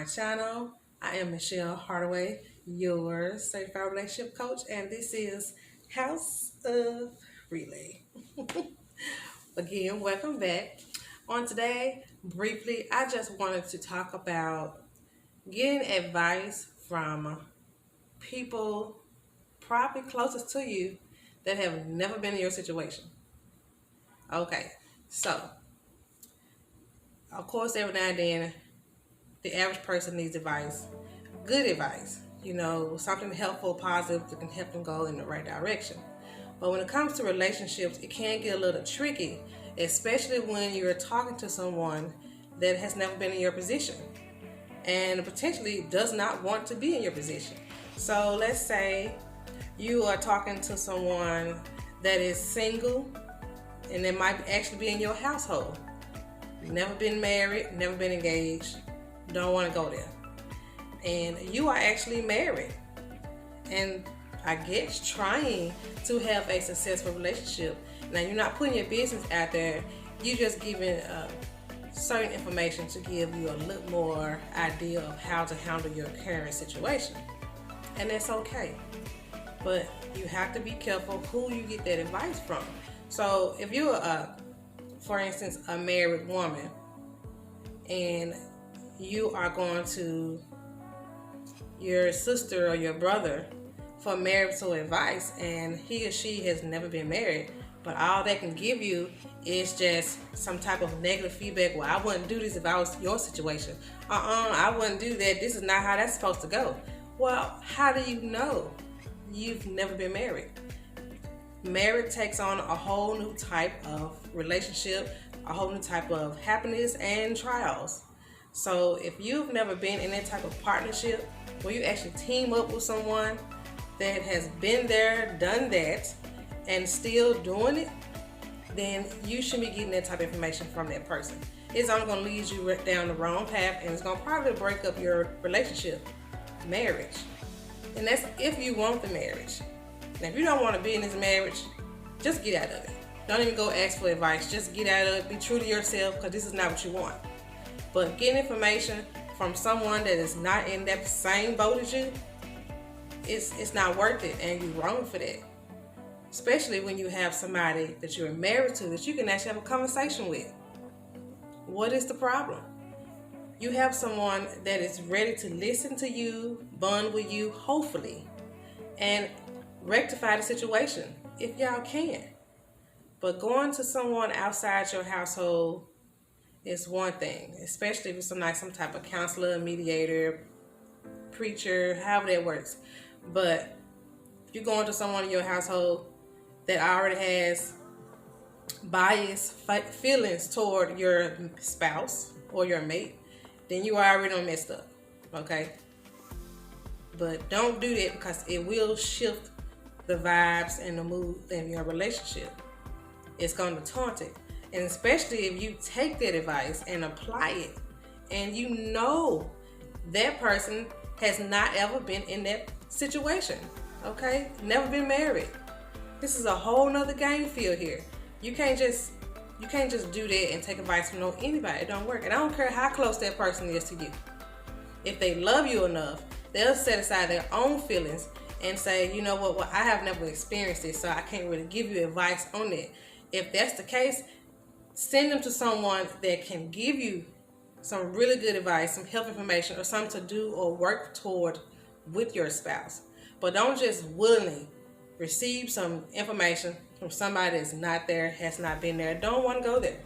channel. I am Michelle Hardaway, your certified relationship coach, and this is House of Relay. Again, welcome back. On today, briefly, I just wanted to talk about getting advice from people probably closest to you that have never been in your situation. Okay, so of course, every now and then, the average person needs advice, good advice, something helpful, positive that can help them go in the right direction. But when it comes to relationships, it can get a little tricky, especially when you're talking to someone that has never been in your position and potentially does not want to be in your position. So let's say you are talking to someone that is single and that might actually be in your household. Never been married, never been engaged, don't want to go there. And you are actually married and I guess trying to have a successful relationship. Now you're not putting your business out there, you're just giving certain information to give you a little more idea of how to handle your current situation. And that's okay. But you have to be careful who you get that advice from. So if you're for instance, a married woman, and you are going to your sister or your brother for marital advice, and he or she has never been married, but all they can give you is just some type of negative feedback. Well, I wouldn't do this if I was your situation. I wouldn't do that. This is not how that's supposed to go. Well, how do you know? You've never been married. Marriage takes on a whole new type of relationship, a whole new type of happiness and trials. So if you've never been in that type of partnership where you actually team up with someone that has been there, done that, and still doing it, then you shouldn't be getting that type of information from that person. It's only going to lead you right down the wrong path, and it's going to probably break up your relationship, marriage. And that's if you want the marriage. Now, if you don't want to be in this marriage, just get out of it. Don't even go ask for advice. Just get out of it. Be true to yourself, because this is not what you want. But getting information from someone that is not in that same boat as you, it's not worth it, and you're wrong for that. Especially when you have somebody that you're married to that you can actually have a conversation with. What is the problem? You have someone that is ready to listen to you, bond with you, hopefully, and rectify the situation if y'all can. But going to someone outside your household is one thing, especially if it's some type of counselor, mediator, preacher, however that works. But if you're going to someone in your household that already has biased feelings toward your spouse or your mate, then you already done messed up, okay? But don't do that, because it will shift the vibes and the mood in your relationship. It's going to taunt it. And especially if you take that advice and apply it, and you know that person has not ever been in that situation, okay? Never been married. This is a whole nother game field here. You can't just do that and take advice from anybody. It don't work. And I don't care how close that person is to you. If they love you enough, they'll set aside their own feelings and say, you know what, well, I have never experienced this, so I can't really give you advice on it. If that's the case, send them to someone that can give you some really good advice, some help information, or something to do or work toward with your spouse. But don't just willingly receive some information from somebody that's not there, has not been there, don't want to go there.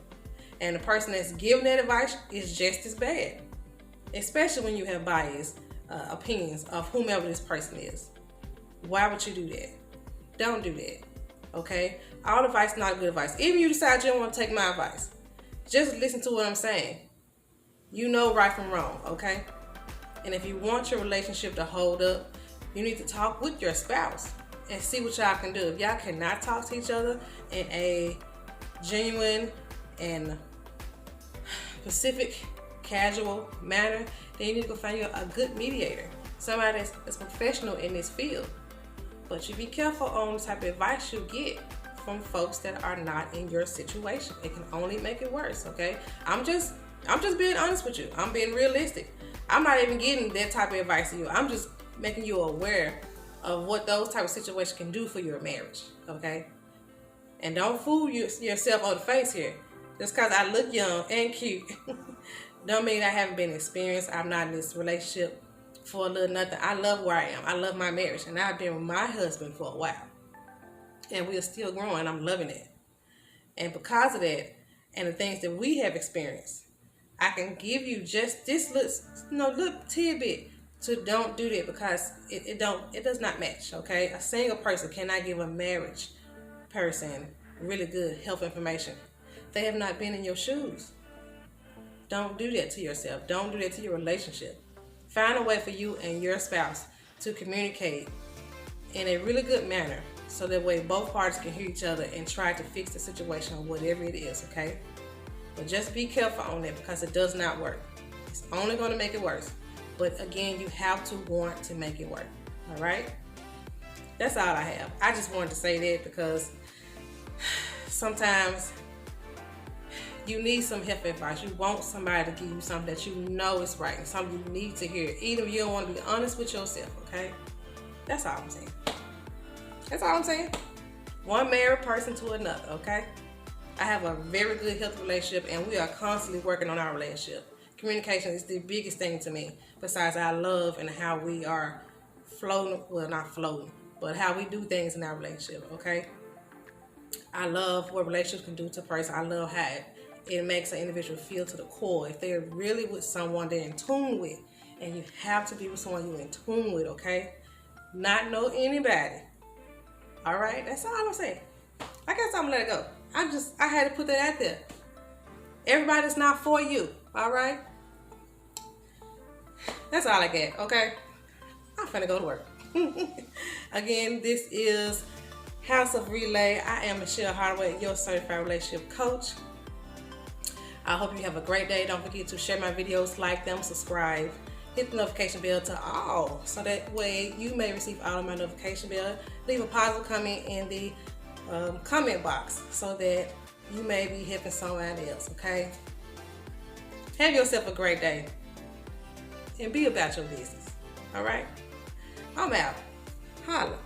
And the person that's giving that advice is just as bad, especially when you have biased opinions of whomever this person is. Why would you do that? Don't do that, okay? All advice is not good advice. Even you decide you don't want to take my advice, just listen to what I'm saying. You know right from wrong, okay? And if you want your relationship to hold up, you need to talk with your spouse and see what y'all can do. If y'all cannot talk to each other in a genuine and specific, casual manner, then you need to go find you a good mediator, somebody that's professional in this field. But you be careful on the type of advice you get from folks that are not in your situation. It can only make it worse, okay? I'm just being honest with you. I'm being realistic. I'm not even getting that type of advice to you. I'm just making you aware of what those type of situations can do for your marriage, okay? And don't fool yourself on the face here. Just because I look young and cute don't mean I haven't been experienced. I'm not in this relationship for a little nothing. I love where I am. I love my marriage. And I've been with my husband for a while. And we're still growing. I'm loving it. And because of that and the things that we have experienced, I can give you just this little tidbit to don't do that, because it does not match, okay? A single person cannot give a marriage person really good health information. They have not been in your shoes. Don't do that to yourself. Don't do that to your relationship. Find a way for you and your spouse to communicate in a really good manner, so that way both parties can hear each other and try to fix the situation or whatever it is, okay? But just be careful on that, because it does not work. It's only going to make it worse. But again, you have to want to make it work, all right? That's all I have. I just wanted to say that because sometimes you need some health advice. You want somebody to give you something that you know is right and something you need to hear, even if you don't want to be honest with yourself, okay? That's all I'm saying. That's all I'm saying. One married person to another, okay? I have a very good healthy relationship, and we are constantly working on our relationship. Communication is the biggest thing to me, besides our love and how we are floating, well, not floating, but how we do things in our relationship, okay? I love what relationships can do to a person. I love how it makes an individual feel to the core. If they're really with someone they're in tune with, and you have to be with someone you're in tune with, okay? Not know anybody. All right? That's all I'm saying. I guess I'm gonna let it go. I had to put that out there. Everybody's not for you, all right? That's all I got, okay? I'm finna go to work. Again, this is House of Relay. I am Michelle Hardaway, your certified relationship coach. I hope you have a great day. Don't forget to share my videos, like them, subscribe, hit the notification bell to all, so that way you may receive all of my notification bell. Leave a positive comment in the comment box so that you may be helping somebody else, okay? Have yourself a great day and be about your business, all right? I'm out. Holla.